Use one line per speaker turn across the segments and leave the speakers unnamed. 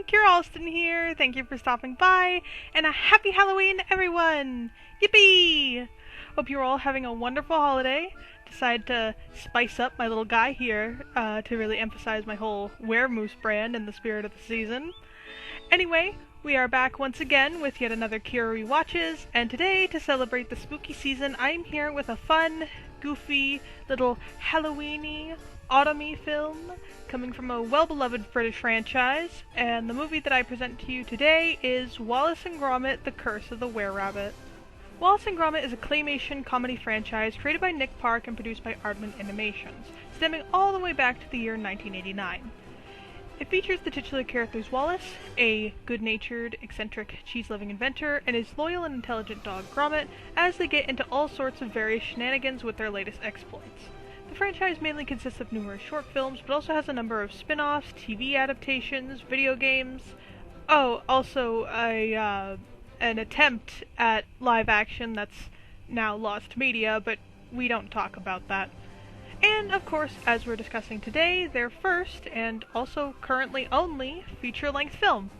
Kira Alston here. Thank you for stopping by, and a happy Halloween, everyone! Yippee! Hope you're all having a wonderful holiday. Decided to spice up my little guy here to really emphasize my whole Weremoose brand in the spirit of the season. Anyway, we are back once again with yet another Kira Rewatches, and today, to celebrate the spooky season, I'm here with a fun, goofy, little Halloween-y, autumn-y film coming from a well-beloved British franchise, and the movie that I present to you today is Wallace and Gromit: The Curse of the Were-Rabbit. Wallace and Gromit is a claymation comedy franchise created by Nick Park and produced by Aardman Animations, stemming all the way back to the year 1989. It features the titular characters Wallace, a good-natured, eccentric, cheese-loving inventor, and his loyal and intelligent dog Gromit, as they get into all sorts of various shenanigans with their latest exploits. The franchise mainly consists of numerous short films, but also has a number of spin-offs, TV adaptations, video games. Oh, also an attempt at live action that's now lost media, but we don't talk about that. And, of course, as we're discussing today, their first, and also currently only, feature-length film.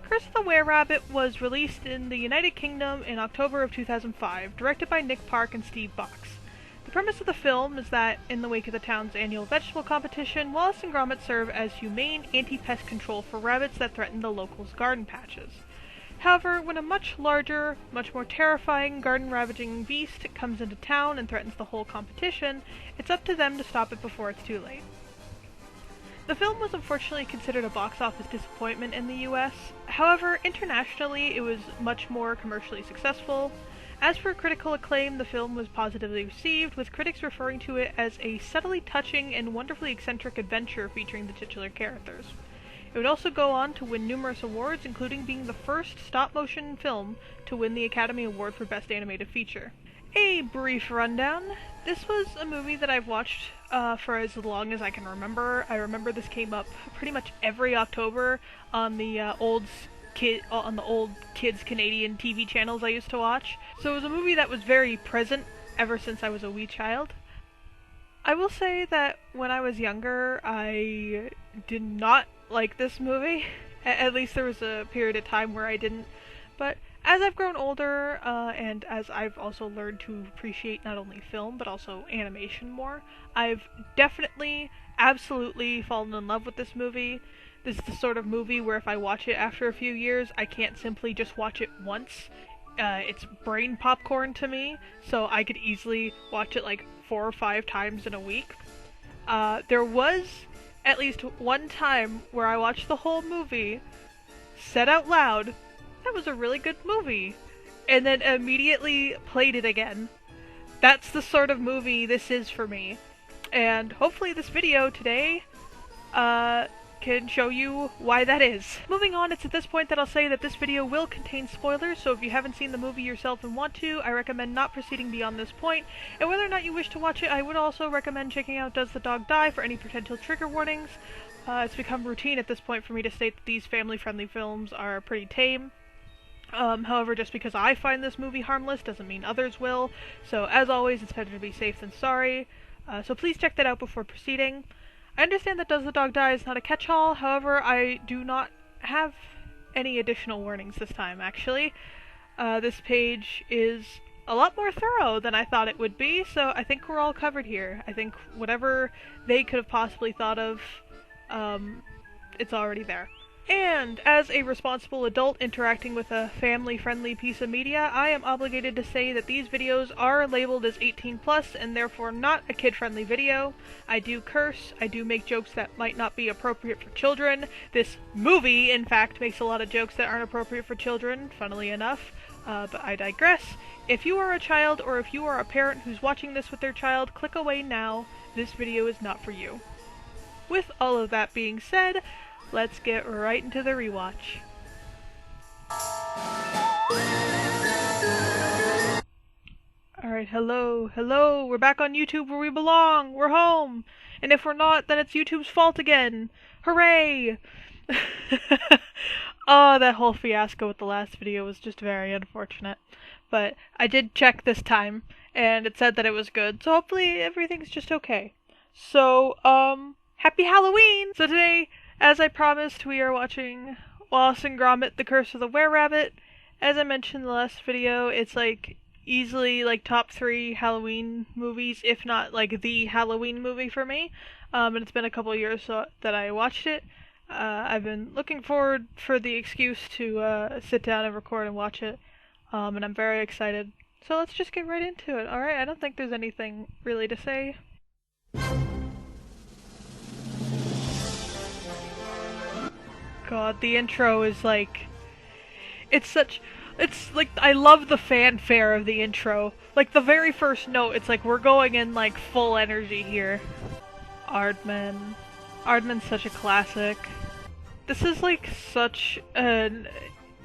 Curse of the Were-Rabbit was released in the United Kingdom in October of 2005, directed by Nick Park and Steve Box. The premise of the film is that, in the wake of the town's annual vegetable competition, Wallace and Gromit serve as humane anti-pest control for rabbits that threaten the locals' garden patches. However, when a much larger, much more terrifying garden-ravaging beast comes into town and threatens the whole competition, it's up to them to stop it before it's too late. The film was unfortunately considered a box office disappointment in the US. However, internationally it was much more commercially successful. As for critical acclaim, the film was positively received, with critics referring to it as a subtly touching and wonderfully eccentric adventure featuring the titular characters. It would also go on to win numerous awards, including being the first stop-motion film to win the Academy Award for Best Animated Feature. A brief rundown. This was a movie that I've watched for as long as I can remember. I remember this came up pretty much every October on the old kids Canadian TV channels I used to watch. So it was a movie that was very present ever since I was a wee child. I will say that when I was younger, I did not like this movie. At least there was a period of time where I didn't. But as I've grown older, and as I've also learned to appreciate not only film, but also animation more, I've definitely, absolutely fallen in love with this movie. This is the sort of movie where if I watch it after a few years, I can't simply just watch it once. It's brain popcorn to me, so I could easily watch it like 4 or 5 times in a week. There was at least one time where I watched the whole movie, said out loud, "That was a really good movie," and then immediately played it again. That's the sort of movie this is for me. And hopefully this video today, can show you why that is. Moving on, it's at this point that I'll say that this video will contain spoilers, so if you haven't seen the movie yourself and want to, I recommend not proceeding beyond this point, and whether or not you wish to watch it, I would also recommend checking out Does the Dog Die for any potential trigger warnings. It's become routine at this point for me to state that these family-friendly films are pretty tame. However, just because I find this movie harmless doesn't mean others will, so as always, it's better to be safe than sorry, so please check that out before proceeding. I understand that Does the Dog Die is not a catch-all, however, I do not have any additional warnings this time, actually. This page is a lot more thorough than I thought it would be, so I think we're all covered here. I think whatever they could have possibly thought of, it's already there. And, as a responsible adult interacting with a family-friendly piece of media, I am obligated to say that these videos are labeled as 18+, and therefore not a kid-friendly video. I do curse, I do make jokes that might not be appropriate for children. This movie, in fact, makes a lot of jokes that aren't appropriate for children, funnily enough, but I digress. If you are a child, or if you are a parent who's watching this with their child, click away now. This video is not for you. With all of that being said, let's get right into the rewatch. Alright, hello, we're back on YouTube where we belong, we're home! And if we're not, then it's YouTube's fault again! Hooray! Oh, that whole fiasco with the last video was just very unfortunate. But I did check this time, and it said that it was good, so hopefully everything's just okay. So, happy Halloween! So today, As I promised, we are watching Wallace and Gromit: The Curse of the Were-Rabbit. As I mentioned in the last video, it's like easily like top 3 Halloween movies, if not like the Halloween movie for me. And it's been a couple years that I watched it. I've been looking forward for the excuse to sit down and record and watch it, and I'm very excited. So let's just get right into it, alright? I don't think there's anything really to say. God, the intro is like... It's like, I love the fanfare of the intro. Like, the very first note, it's like, we're going in, like, full energy here. Aardman. Aardman's such a classic. This is, like, such an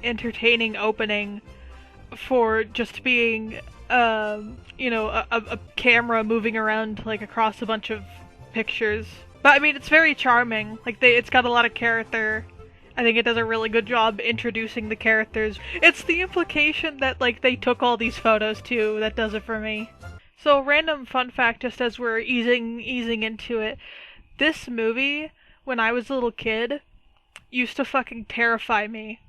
entertaining opening for just being, you know, a camera moving around, like, across a bunch of pictures. But, I mean, it's very charming. Like, it's got a lot of character. I think it does a really good job introducing the characters. It's the implication that, like, they took all these photos, too, that does it for me. So, random fun fact, just as we're easing into it. This movie, when I was a little kid, used to fucking terrify me.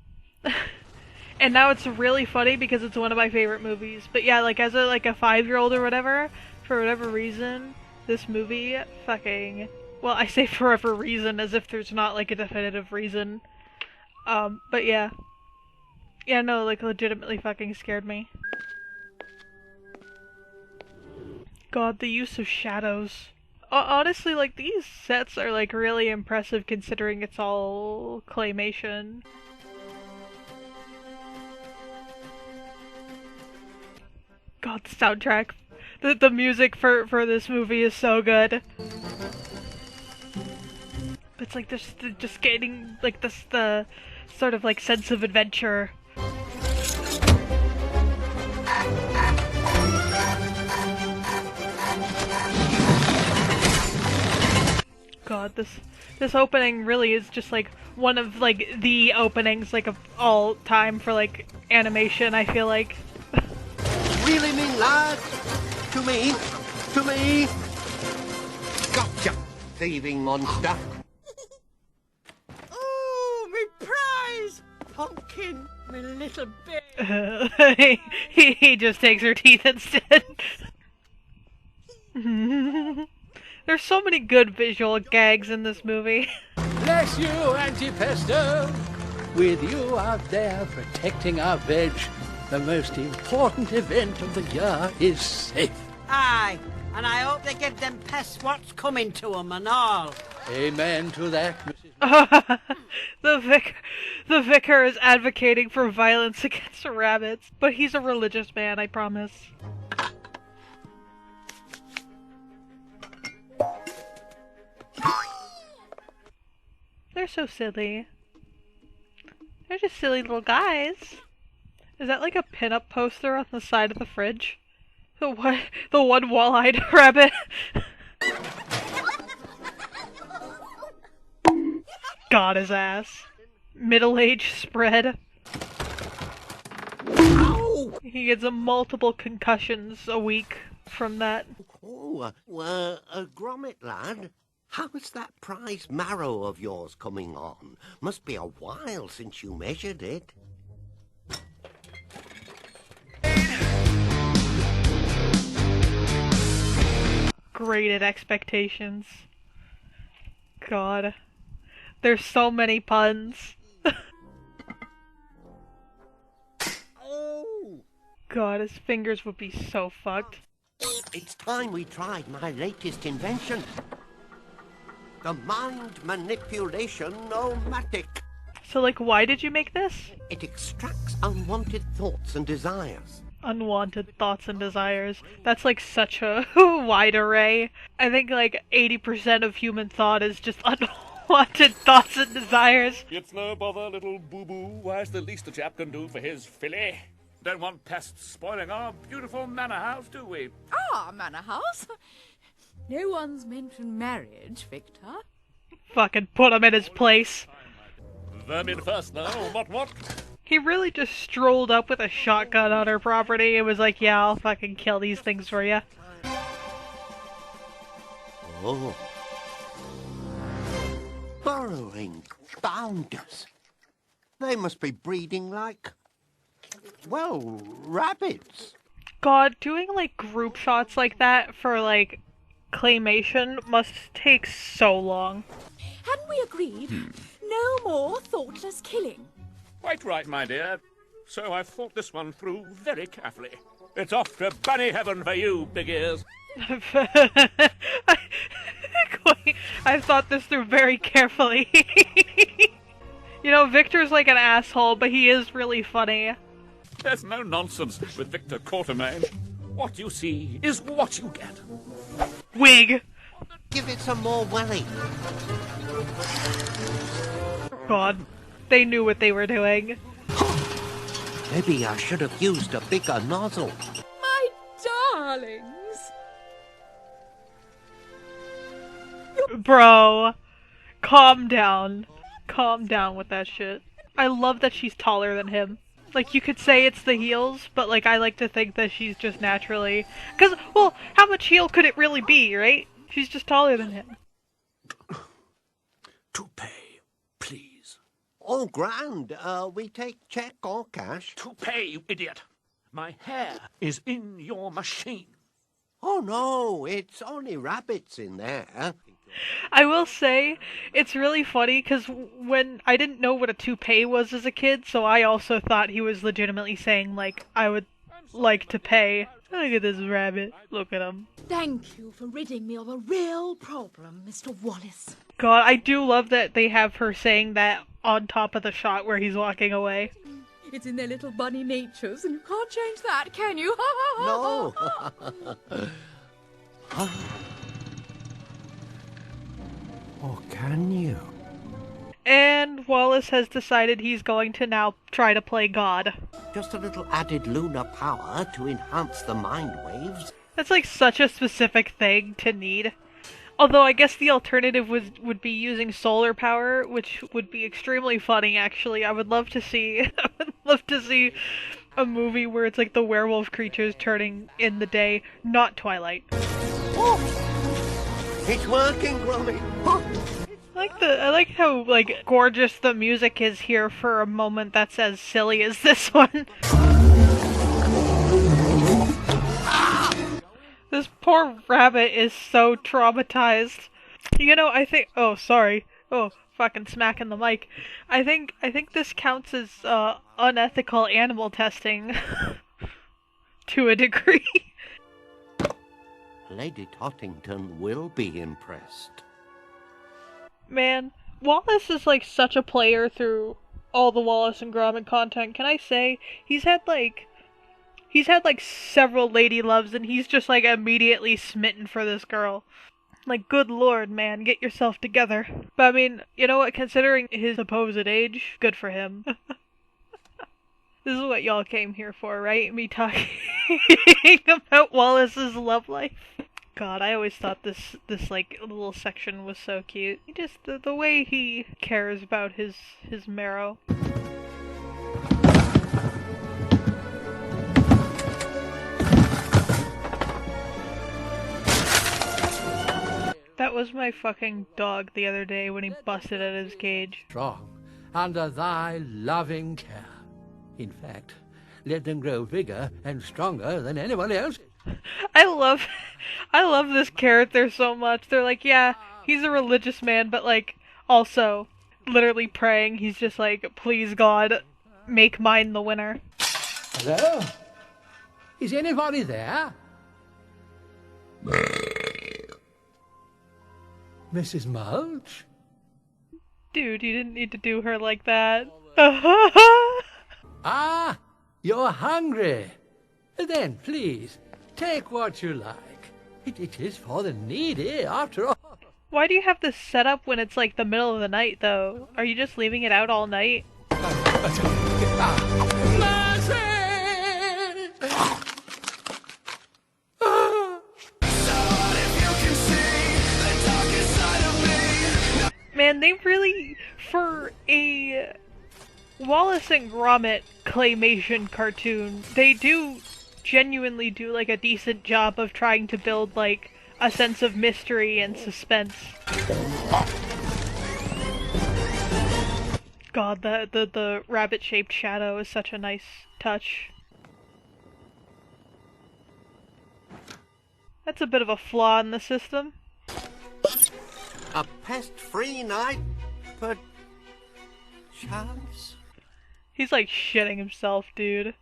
And now it's really funny because it's one of my favorite movies. But yeah, like, as a 5-year-old or whatever, for whatever reason, this movie fucking... Well, I say for whatever reason as if there's not, like, a definitive reason. But yeah. Yeah, no, like, legitimately fucking scared me. God, the use of shadows. Honestly, like, these sets are, like, really impressive considering it's all claymation. God, the soundtrack. The music for this movie is so good. It's like just getting, like, the sort of, like, sense of adventure. God, this opening really is just, like, one of, like, the openings, like, of all time for, like, animation, I feel like.
Really, me lad? To me? To me? Gotcha, thieving monster.
Oh, me prize! Pumpkin, me little baby.
He just takes her teeth instead. There's so many good visual gags in this movie.
Bless you, Auntie Pesto. With you out there protecting our veg, the most important event of the year is safe.
Aye, and I hope they give them pests what's coming to them and all.
Amen to that, Mrs.
The vicar is advocating for violence against rabbits, but he's a religious man, I promise. They're so silly. They're just silly little guys. Is that like a pinup poster on the side of the fridge? The one wall-eyed rabbit? Got his ass. Middle-aged spread.
Ow!
He gets multiple concussions a week from that.
Oh, Gromit, lad. How's that prize marrow of yours coming on? Must be a while since you measured it.
Graded expectations. God. There's so many puns.
Oh!
God, his fingers would be so fucked.
It's time we tried my latest invention. The mind manipulation-o-matic.
So, like, why did you make this?
It extracts unwanted thoughts and desires.
Unwanted thoughts and desires. That's, like, such a wide array. I think, like, 80% of human thought is just unwanted thoughts and desires.
It's no bother, little boo-boo. Why's the least a chap can do for his filly? Don't want pests spoiling our beautiful manor house, do we?
Ah, manor house? No one's mentioned marriage, Victor.
Fucking put him in his place.
Vermin first, now. What?
He really just strolled up with a shotgun on her property and was like, yeah, I'll fucking kill these things for you.
Oh. All burrowing bounders. They must be breeding like, well, rabbits.
God, doing like group shots like that for like claymation must take so long.
Hadn't we agreed? No more thoughtless killing.
Quite right, my dear. So I've thought this one through very carefully. It's off to bunny heaven for you, big ears.
I've thought this through very carefully. You know, Victor's like an asshole, but he is really funny.
There's no nonsense with Victor Quartermain. What you see is what you get.
Wig.
Give it some more welly.
God, they knew what they were doing.
Maybe I should have used a bigger nozzle.
My darlings.
Bro, calm down. Calm down with that shit. I love that she's taller than him. Like, you could say it's the heels, but, like, I like to think that she's just naturally... Because, well, how much heel could it really be, right? She's just taller than him.
To pay, please.
Oh, grand. We take check or cash.
To pay, you idiot. My hair is in your machine.
Oh, no, it's only rabbits in there.
I will say, it's really funny, because when I didn't know what a toupee was as a kid, so I also thought he was legitimately saying, like, I would like to pay. Look at this rabbit. Look at him.
Thank you for ridding me of a real problem, Mr. Wallace.
God, I do love that they have her saying that on top of the shot where he's walking away.
It's in their little bunny natures, and you can't change that, can you?
No. Or can you?
And Wallace has decided he's going to now try to play God.
Just a little added lunar power to enhance the mind waves.
That's like such a specific thing to need. Although I guess the alternative would be using solar power, which would be extremely funny actually. I would love to see a movie where it's like the werewolf creatures turning in the day, not Twilight.
Oh, it's working, Gromit. Oh.
I like how like gorgeous the music is here for a moment that's as silly as this one. This poor rabbit is so traumatized. You know, I think oh sorry. Oh, fucking smacking the mic. I think this counts as unethical animal testing to a degree.
Lady Tottington will be impressed.
Man, Wallace is like such a player through all the Wallace and Gromit content. Can I say he's had like several lady loves and he's just like immediately smitten for this girl. Like, good lord, man, get yourself together. But I mean, you know what, considering his supposed age, good for him. This is what y'all came here for, right? Me talking about Wallace's love life. God, I always thought this like little section was so cute. He just the way he cares about his marrow. That was my fucking dog the other day when he busted out of his cage.
Strong, under thy loving care. In fact, let them grow bigger and stronger than anyone else.
I love this character so much. They're like, yeah, he's a religious man, but like, also, literally praying. He's just like, please God, make mine the winner.
Hello? Is anybody there? Mrs. Mulch?
Dude, you didn't need to do her like that.
Ah, you're hungry. Then, please, take what you like. It is for the needy, after all.
Why do you have this set up when it's like the middle of the night, though? Are you just leaving it out all night? Man, they really, for a Wallace and Gromit claymation cartoon, they do genuinely do like a decent job of trying to build like a sense of mystery and suspense. God, the rabbit-shaped shadow is such a nice touch. That's a bit of a flaw in the system.
A pest-free night, but chance?
He's like shitting himself, dude.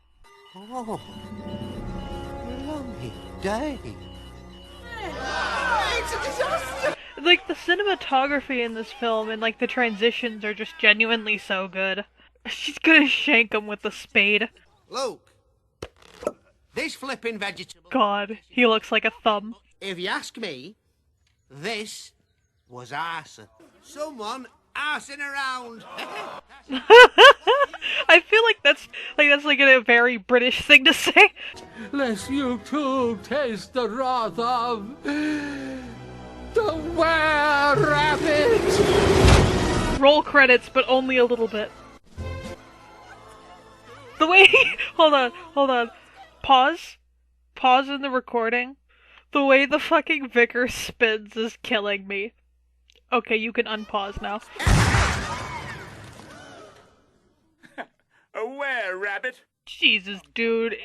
Oh, lummy day.
It's a disaster!
Like, the cinematography in this film and, like, the transitions are just genuinely so good. She's gonna shank him with the spade.
Luke, this flipping vegetable...
God, he looks like a thumb.
If you ask me, this was arson. Someone arsing around.
I feel like that's a very British thing to say.
Lest you too taste the wrath of the were-rabbit.
Roll credits, but only a little bit. The way hold on. Pause in the recording. The way the fucking vicar spins is killing me. Okay, you can unpause now.
A were-rabbit?
Jesus, dude.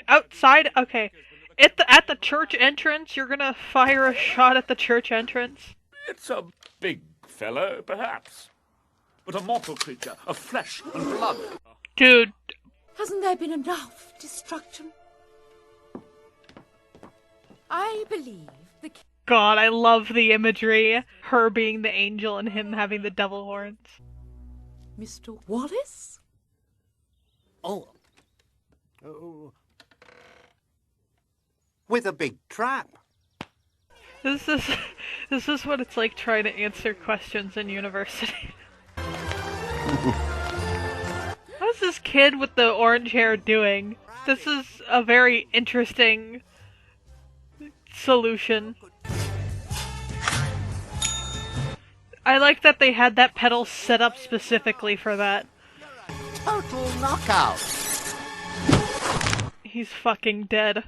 Outside? Okay. At the church entrance, you're gonna fire a shot at the church entrance?
It's a big fellow, perhaps. But a mortal creature of flesh and blood.
Dude.
Hasn't there been enough destruction? I believe the
God, I love the imagery. Her being the angel and him having the devil horns.
Mr. Wallace?
Oh. With a big trap.
This is what it's like trying to answer questions in university. What's this kid with the orange hair doing? This is a very interesting solution. I like that they had that pedal set up specifically for that.
Total knockout.
He's fucking dead.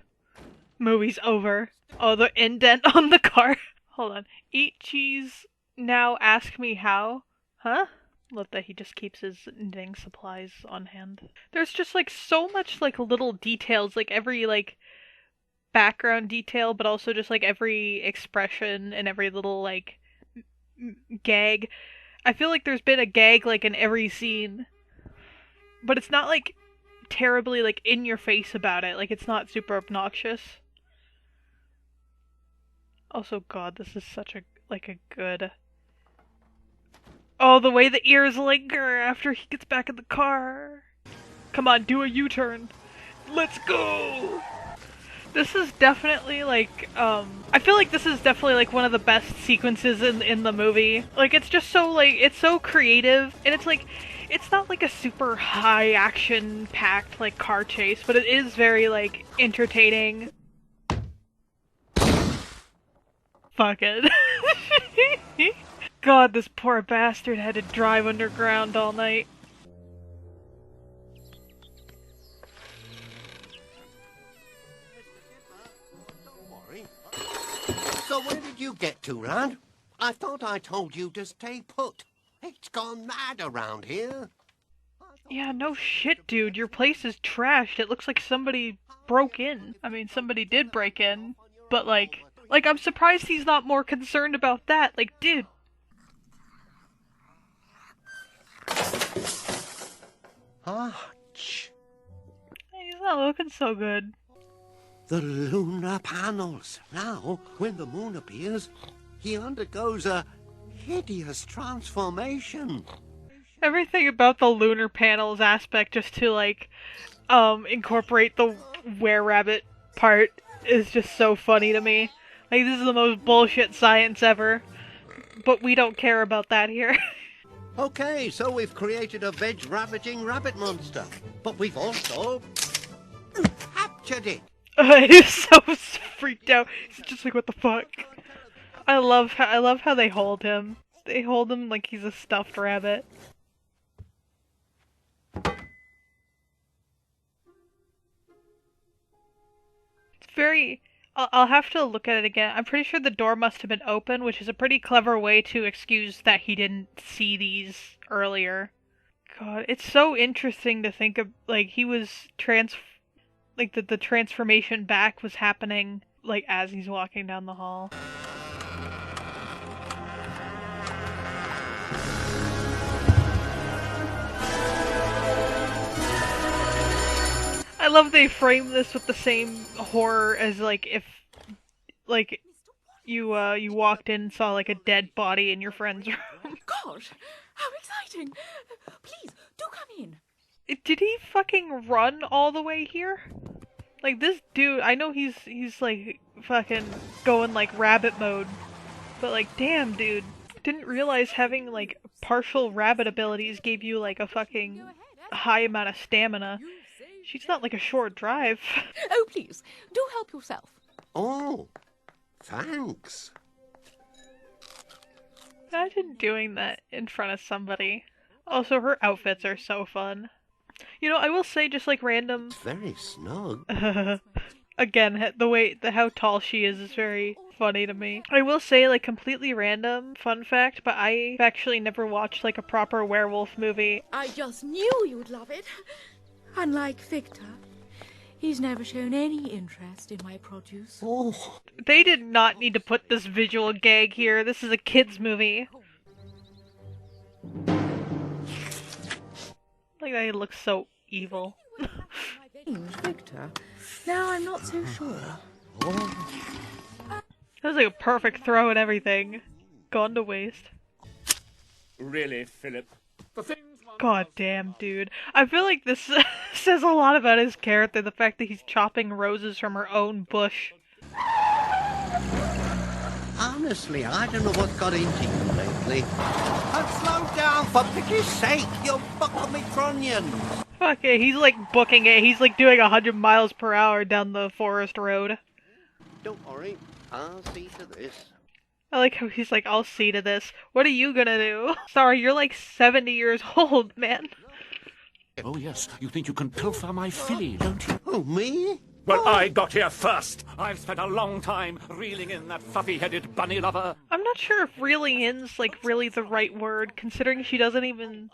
Movie's over. Oh, the indent on the car. Hold on. Eat cheese, now ask me how? Huh? Love that he just keeps his knitting supplies on hand. There's just like so much like little details, like every like background detail, but also just like every expression and every little like gag. I feel like there's been a gag like in every scene, but it's not like terribly like in your face about it. Like it's not super obnoxious. Also, God, this is such a good. Oh, the way the ears linger after he gets back in the car. Come on, do a U-turn. Let's go. This is definitely like I feel like this is definitely like one of the best sequences in the movie. Like it's just so like it's so creative, and it's like it's not like a super high action packed like car chase, but it is very like entertaining. Fuck it. God, this poor bastard had to drive underground all night.
So where did you get to, lad? I thought I told you to stay put. It's gone mad around here.
Yeah, no shit, dude. Your place is trashed. It looks like somebody broke in. I mean, somebody did break in, but like, I'm surprised he's not more concerned about that. Like, dude.
Ouch.
He's not looking so good.
The lunar panels. Now, when the moon appears, he undergoes a hideous transformation.
Everything about the lunar panels aspect just to, like, incorporate the were-rabbit part is just so funny to me. Like, this is the most bullshit science ever. But we don't care about that here.
Okay, so we've created a veg-ravaging rabbit monster. But we've also captured it.
He's so freaked out. He's just like, what the fuck? I love how they hold him. They hold him like he's a stuffed rabbit. It's very... I'll have to look at it again. I'm pretty sure the door must have been open, which is a pretty clever way to excuse that he didn't see these earlier. God, it's so interesting to think of, like, he was like, the transformation back was happening, like, as he's walking down the hall. I love they frame this with the same horror as, like, if, like, you walked in and saw, like, a dead body in your friend's room.
Gosh, how exciting! Please, do come in.
Did he fucking run all the way here? Like, this dude, I know he's like, fucking going, like, rabbit mode. But, like, damn, dude. Didn't realize having, like, partial rabbit abilities gave you, like, a fucking high amount of stamina. She's not, like, a short drive.
Oh, please, do help yourself.
Oh, thanks.
Imagine doing that in front of somebody. Also, her outfits are so fun. You know, I will say, just like random...
It's very snug.
Again, how tall she is very funny to me. I will say, like, completely random fun fact, but I've actually never watched, like, a proper werewolf movie.
I just knew you'd love it. Unlike Victor, he's never shown any interest in my produce.
Oh.
They did not need to put this visual gag here. This is a kid's movie. Like, that looks so evil.
Victor, now I'm not so sure.
That was like a perfect throw and everything. Gone to waste.
Really, Philip? The things
God damn, dude. I feel like this says a lot about his character, the fact that he's chopping roses from her own bush.
Honestly, I don't know what got into you lately. But slow down, for pity's sake. You're bucking me trunnions.
Fuck it, he's like booking it. He's like doing 100 miles per hour down the forest road.
Don't worry, I'll see to this.
I like how he's like, I'll see to this. What are you gonna do? Sorry, you're like 70 years old, man.
Oh, yes. You think you can pilfer my filly, don't you?
Oh, me?
Well, I got here first. I've spent a long time reeling in that fluffy-headed bunny lover.
I'm not sure if reeling in's like really the right word, considering she doesn't even...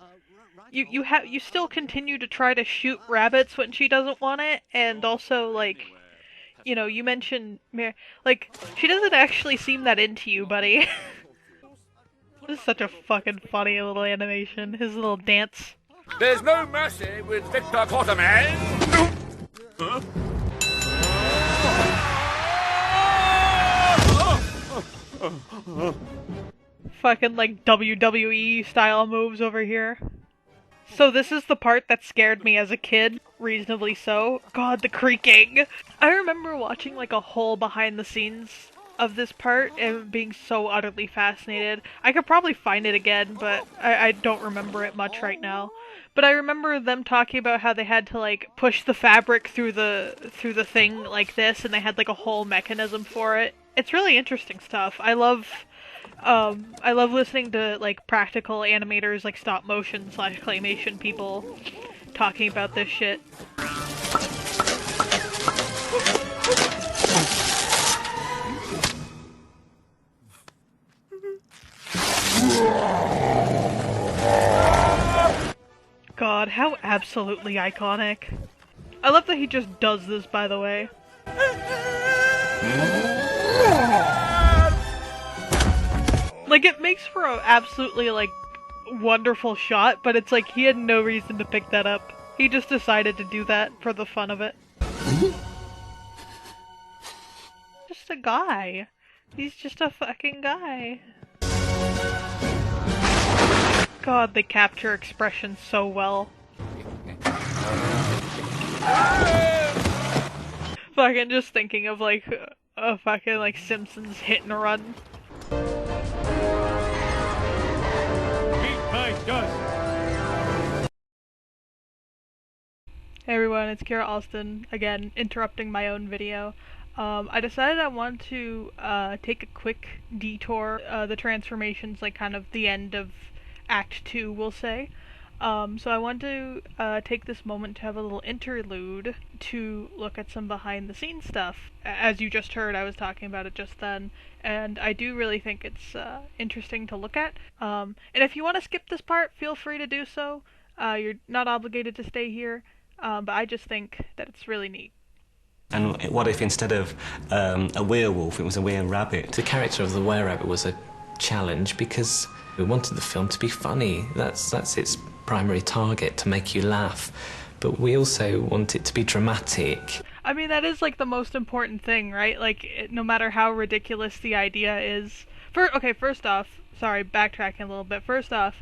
You still continue to try to shoot rabbits when she doesn't want it, and also, like... You know, you mentioned, like, she doesn't actually seem that into you, buddy. This is such a fucking funny little animation. His little dance.
There's no mercy with Victor Quarterman. Huh?
Fucking, like, WWE style moves over here. So this is the part that scared me as a kid, reasonably so. God, the creaking! I remember watching like a whole behind the scenes of this part and being so utterly fascinated. I could probably find it again, but I don't remember it much right now. But I remember them talking about how they had to like push the fabric through the thing like this, and they had like a whole mechanism for it. It's really interesting stuff. I love listening to, like, practical animators, like, stop-motion / claymation people talking about this shit. God, how absolutely iconic. I love that he just does this, by the way. Like, it makes for a absolutely, like, wonderful shot, but it's like he had no reason to pick that up. He just decided to do that for the fun of it. Just a guy. He's just a fucking guy. God, they capture expression so well. Fucking just thinking of, like, a fucking, like, Simpsons hit and run. Hey everyone, it's Kira Alston, again, interrupting my own video. I decided I want to take a quick detour, the transformations, like kind of the end of Act 2, we'll say. So I want to take this moment to have a little interlude to look at some behind the scenes stuff. As you just heard, I was talking about it just then, and I do really think it's interesting to look at. And if you want to skip this part, feel free to do so. You're not obligated to stay here, but I just think that it's really neat.
And what if instead of a werewolf, it was a were-rabbit?
The character of the were-rabbit was a challenge because we wanted the film to be funny. That's its primary target, to make you laugh. But we also want it to be dramatic.
I mean, that is, like, the most important thing, right? Like, no matter how ridiculous the idea is... First off, sorry, backtracking a little bit. First off,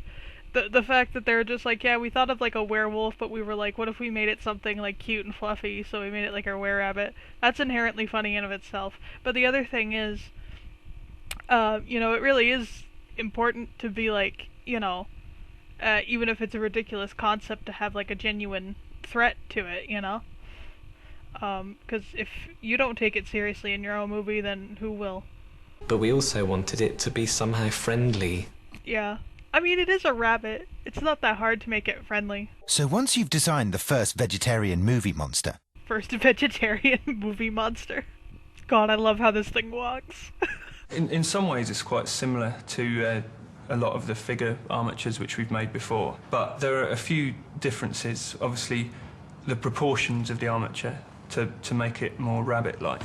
the fact that they're just like, yeah, we thought of, like, a werewolf, but we were like, what if we made it something, like, cute and fluffy, so we made it like a were-rabbit. That's inherently funny in of itself. But the other thing is, it really is important to be, like, even if it's a ridiculous concept, to have, like, a genuine threat to it, because if you don't take it seriously in your own movie, then who will?
But we also wanted it to be somehow friendly.
Yeah. I mean, it is a rabbit. It's not that hard to make it friendly.
So once you've designed the first vegetarian movie monster...
First vegetarian movie monster. God, I love how this thing walks.
In some ways, it's quite similar to a lot of the figure armatures which we've made before. But there are a few differences. Obviously, the proportions of the armature to make it more rabbit-like.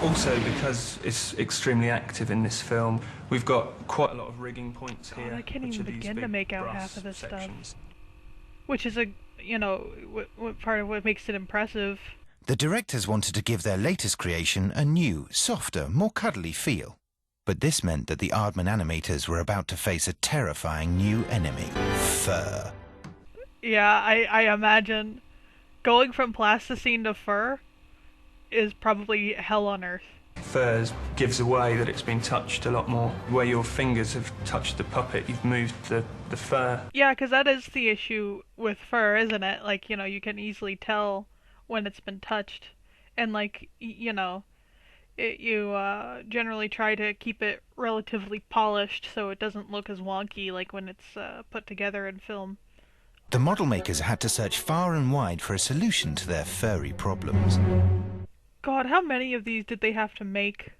Also, because it's extremely active in this film, we've got quite a lot of rigging points here.
I can't even begin to make out half of this sections. Stuff. Which is what part of what makes it impressive.
The directors wanted to give their latest creation a new, softer, more cuddly feel. But this meant that the Aardman animators were about to face a terrifying new enemy, fur.
Yeah, I imagine. Going from plasticine to fur is probably hell on earth.
Fur gives away that it's been touched a lot more. Where your fingers have touched the puppet, you've moved the fur.
Yeah, because that is the issue with fur, isn't it? Like, you can easily tell when it's been touched. And, like, you generally try to keep it relatively polished so it doesn't look as wonky like when it's put together in film.
The model makers had to search far and wide for a solution to their furry problems.
God, how many of these did they have to make?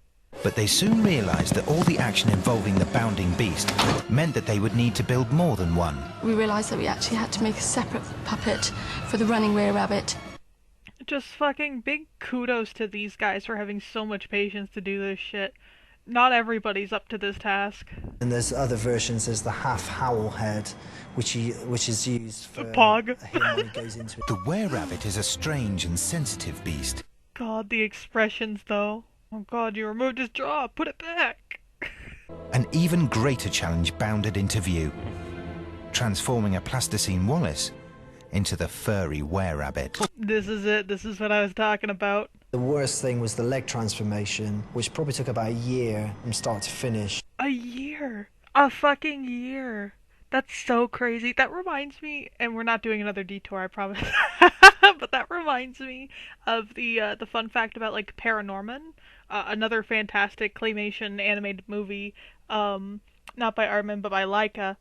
But they soon realised that all the action involving the bounding beast meant that they would need to build more than one.
We realised that we actually had to make a separate puppet for the running were-rabbit.
Just fucking big kudos to these guys for having so much patience to do this shit. Not everybody's up to this task.
And there's other versions. There's the half-howl head, which is used for
Pog.
him when he goes into it.
The were-rabbit is a strange and sensitive beast.
God, the expressions, though. Oh God, you removed his jaw. Put it back.
An even greater challenge bounded into view, transforming a plasticine Wallace into the furry were-rabbit.
This is it. This is what I was talking about.
The worst thing was the leg transformation, which probably took about a year from start to finish.
A year? A fucking year. That's so crazy. That reminds me, and we're not doing another detour, I promise, but that reminds me of the fun fact about, like, Paranorman, another fantastic claymation animated movie, not by Aardman, but by Laika.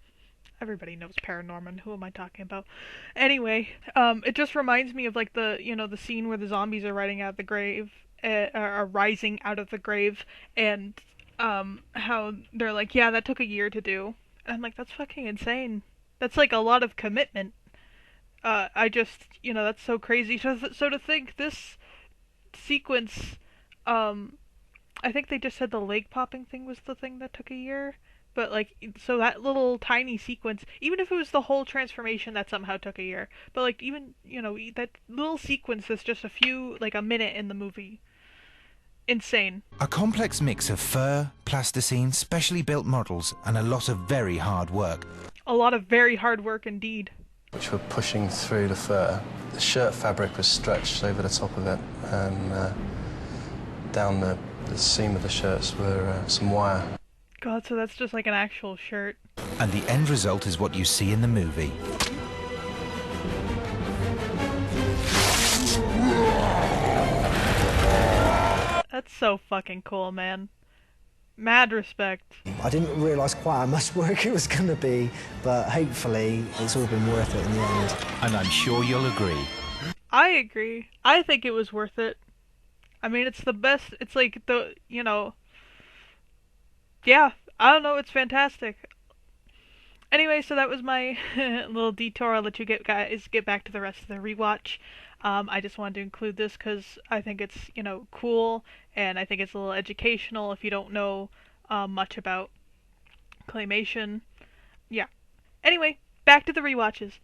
Everybody knows Paranorman. Who am I talking about? Anyway, it just reminds me of, like, the scene where the zombies are rising out of the grave, and how they're like, yeah, that took a year to do. And I'm like, that's fucking insane. That's, like, a lot of commitment. That's so crazy. So to think this sequence, I think they just said the leg popping thing was the thing that took a year. But, like, so that little tiny sequence, even if it was the whole transformation that somehow took a year, but, like, even, that little sequence that's just a minute in the movie. Insane.
A complex mix of fur, plasticine, specially built models, and a lot of very hard work.
A lot of very hard work indeed.
Which were pushing through the fur. The shirt fabric was stretched over the top of it, and down the seam of the shirts were some wire.
God, so that's just like an actual shirt.
And the end result is what you see in the movie.
That's so fucking cool, man. Mad respect.
I didn't realise quite how much work it was going to be, but hopefully it's all been worth it in the end.
And I'm sure you'll agree.
I agree. I think it was worth it. I mean, it's the best. It's like yeah, I don't know, it's fantastic. Anyway, so that was my little detour. I'll let you guys get back to the rest of the rewatch. I just wanted to include this because I think it's, cool, and I think it's a little educational if you don't know much about claymation. Yeah. Anyway, back to the rewatches.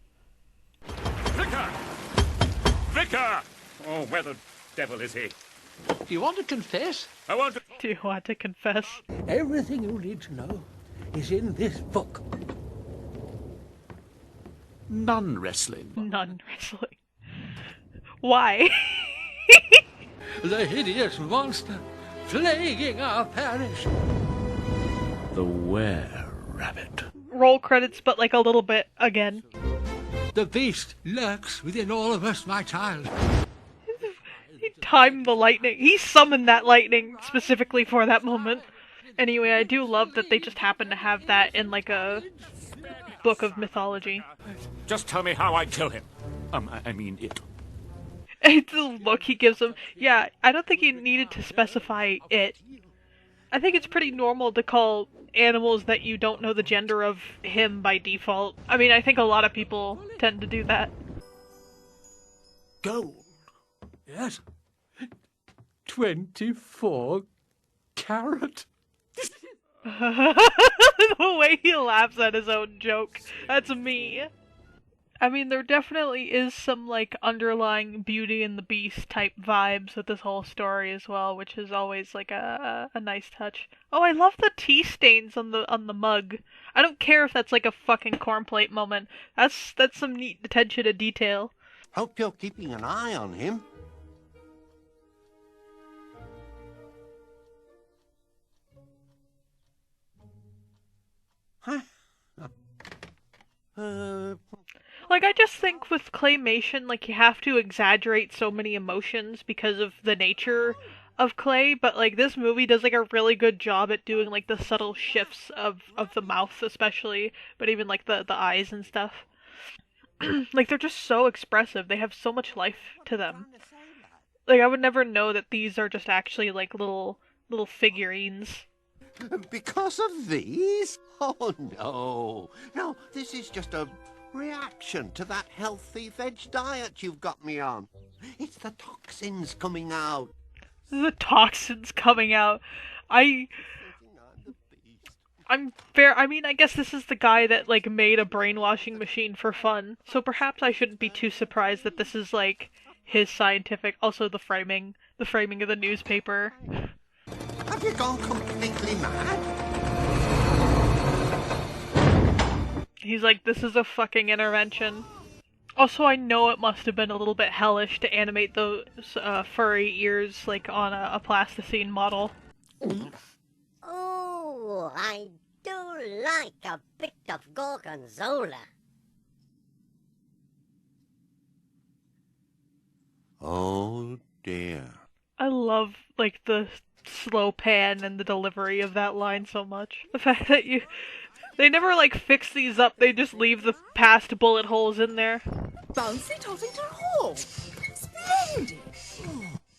Vicar! Vicar! Oh, where the devil is he?
Do you want to confess?
I want to...
Do you want to confess?
Everything you need to know is in this book.
Nun wrestling.
Nun wrestling. Why?
The hideous monster plaguing our parish.
The were-rabbit.
Roll credits, but like a little bit again.
The beast lurks within all of us, my child.
He timed the lightning. He summoned that lightning specifically for that moment. Anyway, I do love that they just happen to have that in like a book of mythology.
Just tell me how I kill him. I mean it.
It's the look he gives him. Yeah, I don't think he needed to specify it. I think it's pretty normal to call animals that you don't know the gender of him by default. I mean, I think a lot of people tend to do that.
Gold. Yes. 24 carat.
The way he laughs at his own joke. That's me. I mean, there definitely is some, like, underlying Beauty and the Beast type vibes with this whole story as well, which is always, like, a nice touch. Oh, I love the tea stains on the mug. I don't care if that's, like, a fucking cornplate moment. That's some neat attention to detail.
Hope you're keeping an eye on him. Huh?
Like, I just think with claymation, like, you have to exaggerate so many emotions because of the nature of clay, but, like, this movie does, like, a really good job at doing, like, the subtle shifts of the mouth, especially, but even, like, the eyes and stuff. Like, they're just so expressive. They have so much life to them. Like, I would never know that these are just actually, like, little figurines.
Because of these? Oh, no. No, this is just a reaction to that healthy veg diet you've got me on. It's the toxins coming out.
The toxins coming out. I'm fair. I mean, I guess this is the guy that, like, made a brainwashing machine for fun. So perhaps I shouldn't be too surprised that this is, like, his scientific... Also the framing of the newspaper.
Have you gone completely mad?
He's like, this is a fucking intervention. Also, I know it must have been a little bit hellish to animate those furry ears, like, on a plasticine model.
Oh, I do like a bit of gorgonzola.
Oh, dear.
I love, like, the slow pan and the delivery of that line so much. The fact that they never, like, fix these up, they just leave the past bullet holes in there.
Bouncy Tossington Hall! Splendid!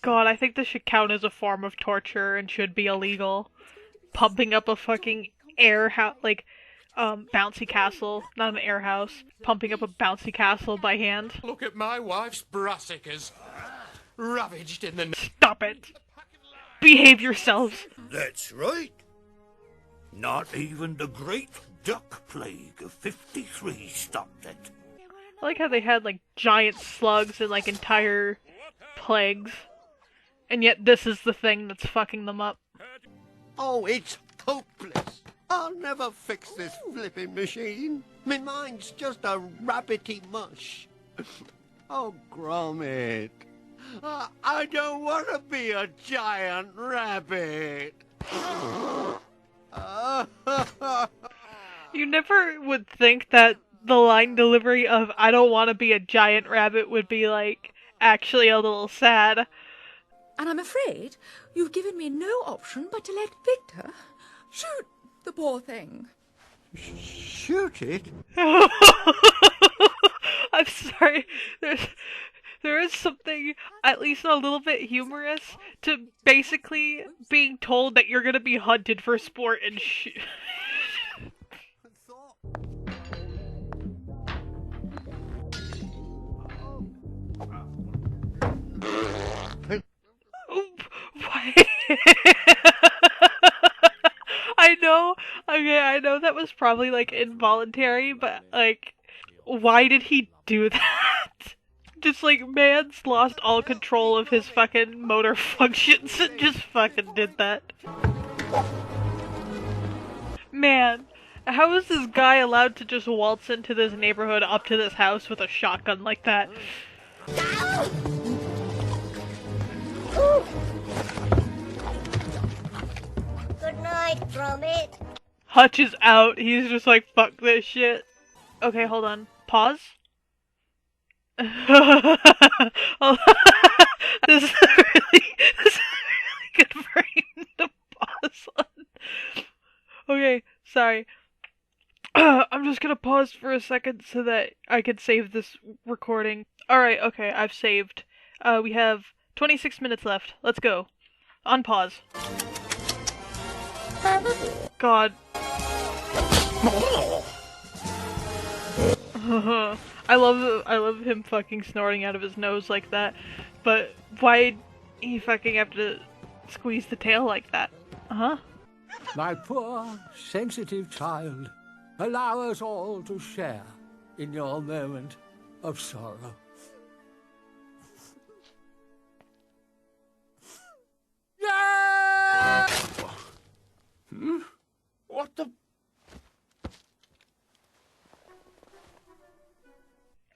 God, I think this should count as a form of torture and should be illegal. Pumping up a fucking bouncy castle, not an air house. Pumping up a bouncy castle by hand.
Look at my wife's brassicas. Ravaged in the...
Stop it! Behave yourselves!
That's right. Not even the Great Duck Plague of 53 stopped it.
I like how they had, like, giant slugs and, like, entire plagues. And yet this is the thing that's fucking them up.
Oh, it's hopeless. I'll never fix this flipping machine. My mind's just a rabbity mush. Oh, Gromit. I don't want to be a giant rabbit.
You never would think that the line delivery of "I don't want to be a giant rabbit" would be, like, actually a little sad.
And I'm afraid you've given me no option but to let Victor shoot the poor thing.
Shoot it?
I'm sorry. There is something at least a little bit humorous to basically being told that you're gonna be hunted for sport and I know that was probably, like, involuntary, but, like, why did he do that? Just, like, man's lost all control of his fucking motor functions and just fucking did that. Man, how is this guy allowed to just waltz into this neighborhood up to this house with a shotgun like that?
Good night, Gromit.
Hutch is out. He's just like, fuck this shit. Okay, hold on. Pause. This is a really good frame to pause on. Okay, sorry. I'm just gonna pause for a second so that I can save this recording. Alright, okay, I've saved. We have 26 minutes left. Let's go. On pause. God. I love him fucking snorting out of his nose like that, but why'd he fucking have to squeeze the tail like that? Huh?
My poor, sensitive child, allow us all to share in your moment of sorrow.
Yeah! What the?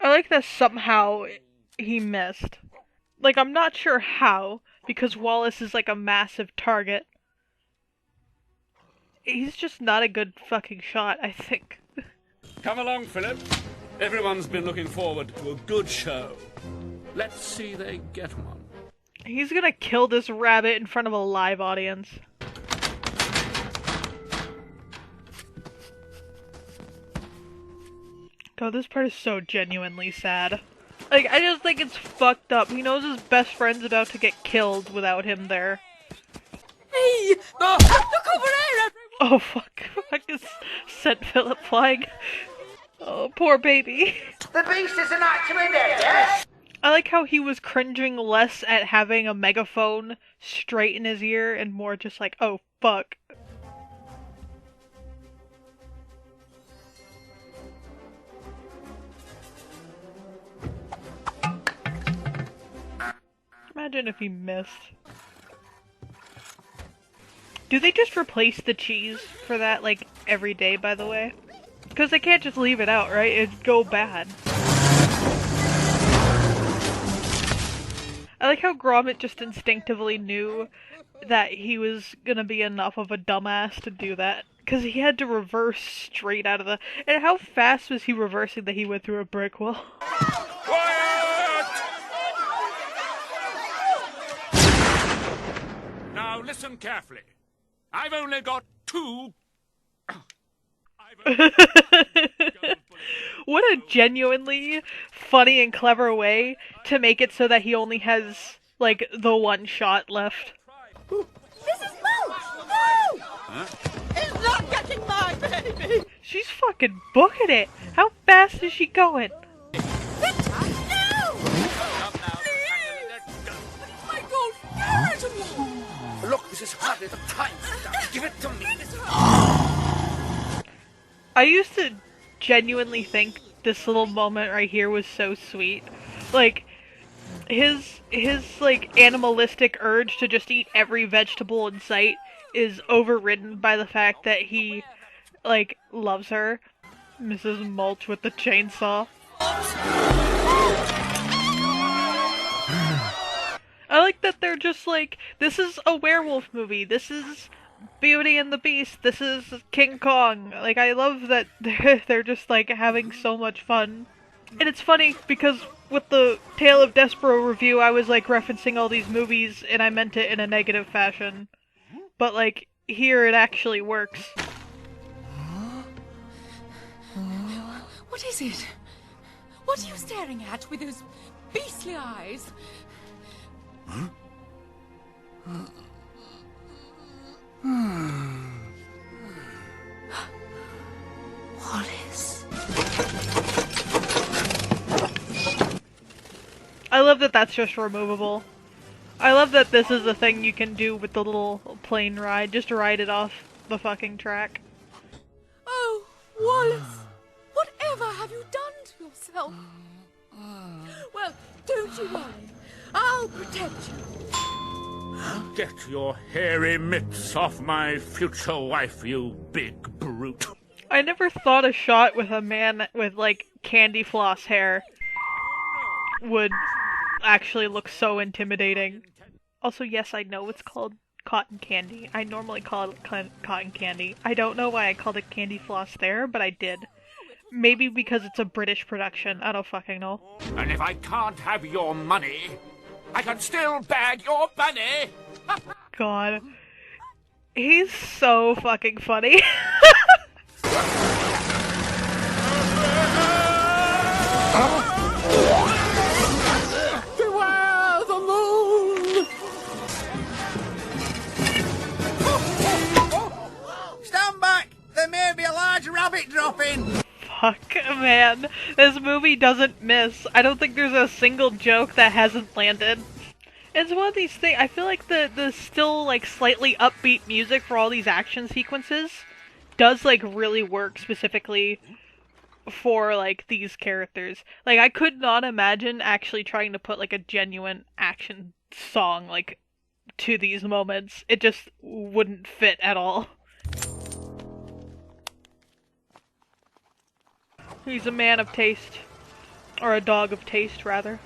I like that somehow he missed. Like, I'm not sure how, because Wallace is like a massive target. He's just not a good fucking shot, I think.
Come along, Philip. Everyone's been looking forward to a good show. Let's see they get one.
He's gonna kill this rabbit in front of a live audience. God, this part is so genuinely sad. Like, I just think it's fucked up. He knows his best friend's about to get killed without him there.
Hey! Oh, look over there, everyone!
Oh, fuck. I just sent Philip flying. Oh, poor baby.
The beast isn't actually there, yes?
I like how he was cringing less at having a megaphone straight in his ear and more just like, oh, fuck. Imagine if he missed. Do they just replace the cheese for that, like, every day, by the way? Because they can't just leave it out, right? It'd go bad. I like how Gromit just instinctively knew that he was gonna be enough of a dumbass to do that. Because he had to reverse straight out of the... And how fast was he reversing that he went through a brick wall?
Now listen carefully. I've only got two...
What a genuinely funny and clever way to make it so that he only has, like, the one shot left.
This is Mooch! No!
Huh?
He's not getting my baby!
She's fucking booking it! How fast is she going?
Victor, no! My gold spirit!
Look, this is hardly the time. Give it to me.
I used to genuinely think this little moment right here was so sweet. Like, his like, animalistic urge to just eat every vegetable in sight is overridden by the fact that he, like, loves her. Mrs. Mulch with the chainsaw. I like that they're just like, this is a werewolf movie, this is Beauty and the Beast, this is King Kong. Like, I love that they're just, like, having so much fun. And it's funny, because with the Tale of Despero review, I was, like, referencing all these movies, and I meant it in a negative fashion. But, like, here it actually works.
What is it? What are you staring at with those beastly eyes?
Huh?
Wallace.
I love that that's just removable. I love that this is a thing you can do with the little plane ride. Just ride it off the fucking track.
Wallace, whatever have you done to yourself? Well, don't you worry. I'll protect you.
Get your hairy mitts off my future wife, you big brute.
I never thought a shot with a man with, like, candy floss hair would actually look so intimidating. Also, yes, I know it's called cotton candy. I normally call it cotton candy. I don't know why I called it candy floss there, but I did. Maybe because it's a British production. I don't fucking know.
And if I can't have your money, I can still bag your bunny!
God. He's so fucking funny.
Beware the moon!
Stand back! There may be a large rabbit dropping!
Fuck, man. This movie doesn't miss. I don't think there's a single joke that hasn't landed. It's one of these things, I feel like the still, like, slightly upbeat music for all these action sequences does, like, really work specifically for, like, these characters. Like, I could not imagine actually trying to put, like, a genuine action song, like, to these moments. It just wouldn't fit at all. He's a man of taste. Or a dog of taste, rather.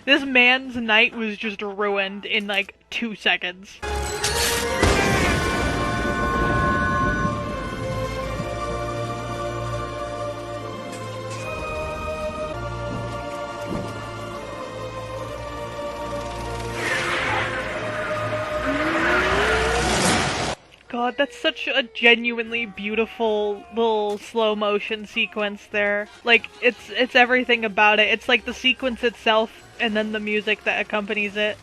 This man's night was just ruined in like 2 seconds. God, that's such a genuinely beautiful little slow motion sequence there. Like, it's everything about it. It's like the sequence itself and then the music that accompanies it.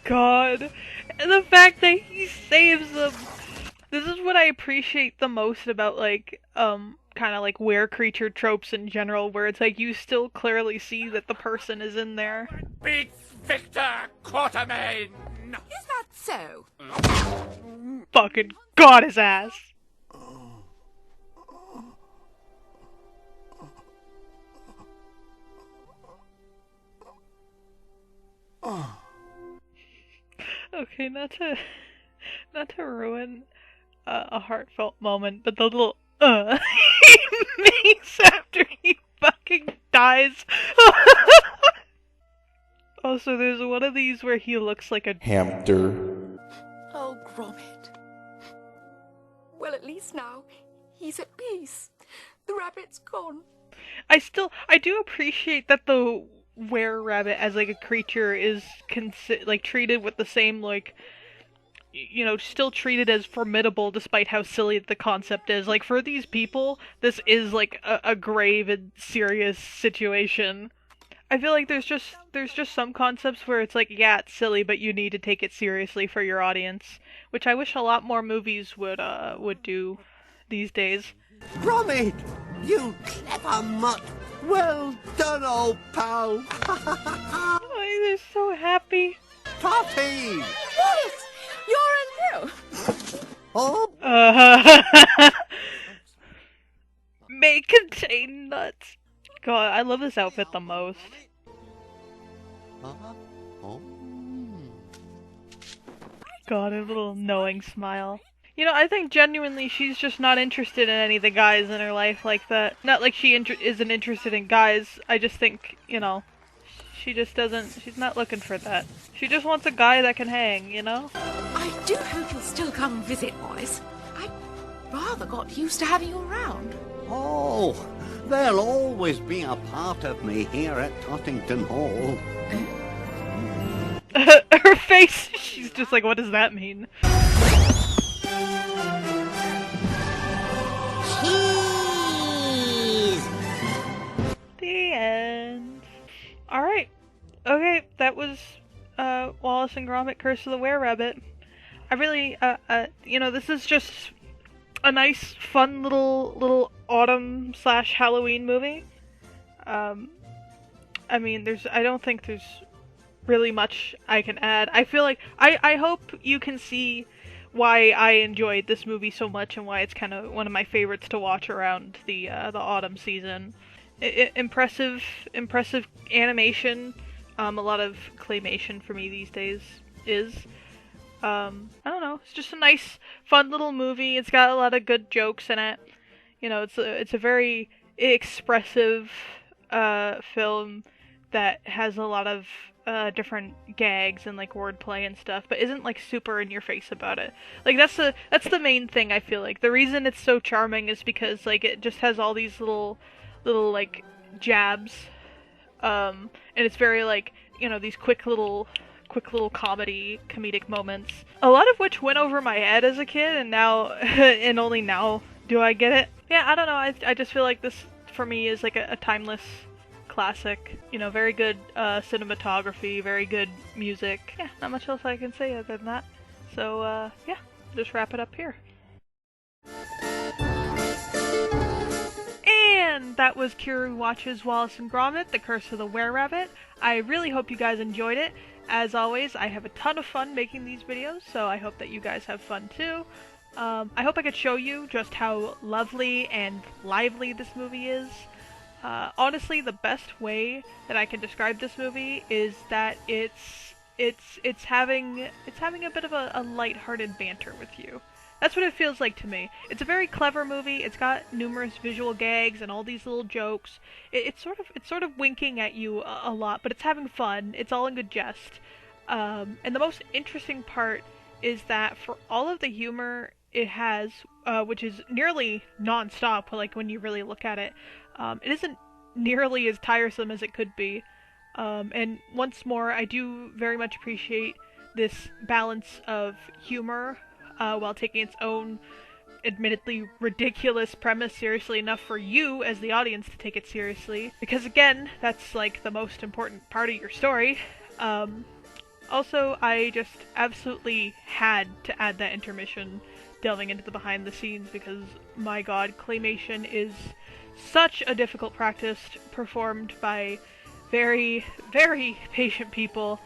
God. And the fact that he saves them. This is what I appreciate the most about, like, kind of like were-creature tropes in general, where it's like you still clearly see that the person is in there.
Beat Victor Quartermain!
Is that so?
Fucking got his ass. Okay, not to ruin a heartfelt moment, but the little he makes after he fucking dies. Also, there's one of these where he looks like a
hamster.
Oh, Gromit. Well, at least now he's at peace. The rabbit's gone.
I do appreciate that the were-rabbit as like a creature is like treated with the same, like, you know, still treated as formidable despite how silly the concept is. Like, for these people, this is like a grave and serious situation. I feel like there's just some concepts where it's like, yeah, it's silly, but you need to take it seriously for your audience, which I wish a lot more movies would do these days.
Gromit, you clever mutt. Well done, old pal.
Oh, they're so happy.
Party!
Wallace, you're in here.
Oh.
May contain nuts. God, I love this outfit the most. God, a little knowing smile. You know, I think genuinely she's just not interested in any of the guys in her life like that. Not like she isn't interested in guys, I just think, you know, she just doesn't, she's not looking for that. She just wants a guy that can hang, you know?
I do hope you'll still come and visit, Wallace. I rather got used to having you around.
Oh, there'll always be a part of me here at Tottington Hall.
Her face, she's just like, what does that mean?
Cheese!
The end. Alright. Okay, that was Wallace and Gromit Curse of the Were-Rabbit. I really, you know, this is just a nice, fun little autumn/Halloween movie. I mean, I don't think there's really much I can add. I feel like I hope you can see why I enjoyed this movie so much and why it's kind of one of my favorites to watch around the autumn season. Impressive animation. A lot of claymation for me these days is. I don't know. It's just a nice, fun little movie. It's got a lot of good jokes in it. You know, it's a very expressive film that has a lot of different gags and like wordplay and stuff, but isn't like super in your face about it. Like that's the main thing I feel like. The reason it's so charming is because like it just has all these little like jabs, and it's very like, you know, these quick little comedic moments. A lot of which went over my head as a kid, and now and only now do I get it. Yeah, I don't know. I just feel like this for me is like a timeless classic. You know, very good cinematography, very good music. Yeah, not much else I can say other than that. So yeah, just wrap it up here. And that was Kira Rewatches Wallace and Gromit, The Curse of the Were-Rabbit. I really hope you guys enjoyed it. As always, I have a ton of fun making these videos, so I hope that you guys have fun too. I hope I could show you just how lovely and lively this movie is. Honestly, the best way that I can describe this movie is that it's having a bit of a lighthearted banter with you. That's what it feels like to me. It's a very clever movie. It's got numerous visual gags and all these little jokes. It's sort of winking at you a lot, but it's having fun. It's all in good jest. And the most interesting part is that for all of the humor it has, which is nearly non-stop, like when you really look at it, it isn't nearly as tiresome as it could be. And once more, I do very much appreciate this balance of humor while taking its own admittedly ridiculous premise seriously enough for you as the audience to take it seriously. Because again, that's like the most important part of your story. Also, I just absolutely had to add that intermission delving into the behind the scenes because, my god, claymation is such a difficult practice performed by very, very patient people.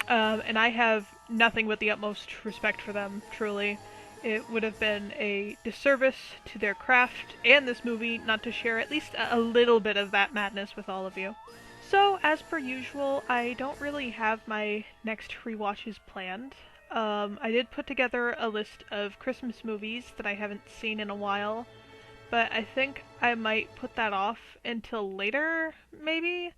And I have nothing but the utmost respect for them, truly. It would have been a disservice to their craft and this movie not to share at least a little bit of that madness with all of you. So, as per usual, I don't really have my next rewatches planned. I did put together a list of Christmas movies that I haven't seen in a while, but I think I might put that off until later, maybe?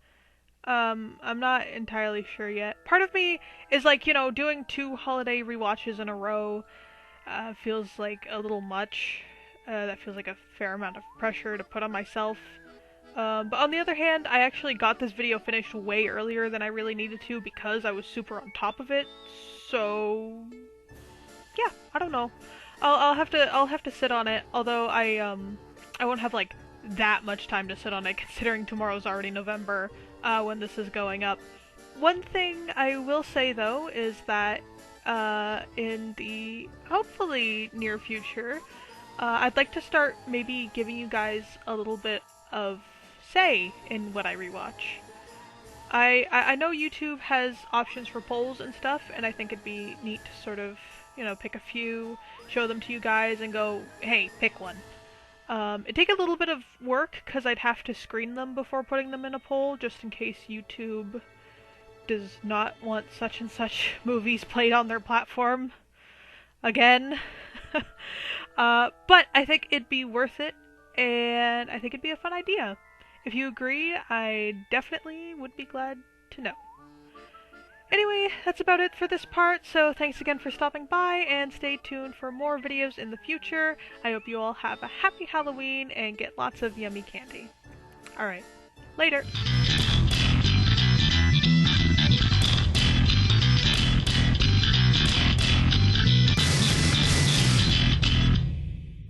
I'm not entirely sure yet. Part of me is like, you know, doing 2 holiday rewatches in a row feels like a little much. That feels like a fair amount of pressure to put on myself. But on the other hand, I actually got this video finished way earlier than I really needed to because I was super on top of it. So yeah, I don't know. I'll have to sit on it. Although I won't have like that much time to sit on it considering tomorrow's already November when this is going up. One thing I will say though is that in the hopefully near future, I'd like to start maybe giving you guys a little bit of say in what I rewatch. I know YouTube has options for polls and stuff, and I think it'd be neat to sort of, you know, pick a few, show them to you guys, and go, hey, pick one. It'd take a little bit of work, because I'd have to screen them before putting them in a poll, just in case YouTube does not want such and such movies played on their platform again. But I think it'd be worth it, and I think it'd be a fun idea. If you agree, I definitely would be glad to know. Anyway, that's about it for this part, so thanks again for stopping by, and stay tuned for more videos in the future. I hope you all have a happy Halloween and get lots of yummy candy. Alright, later!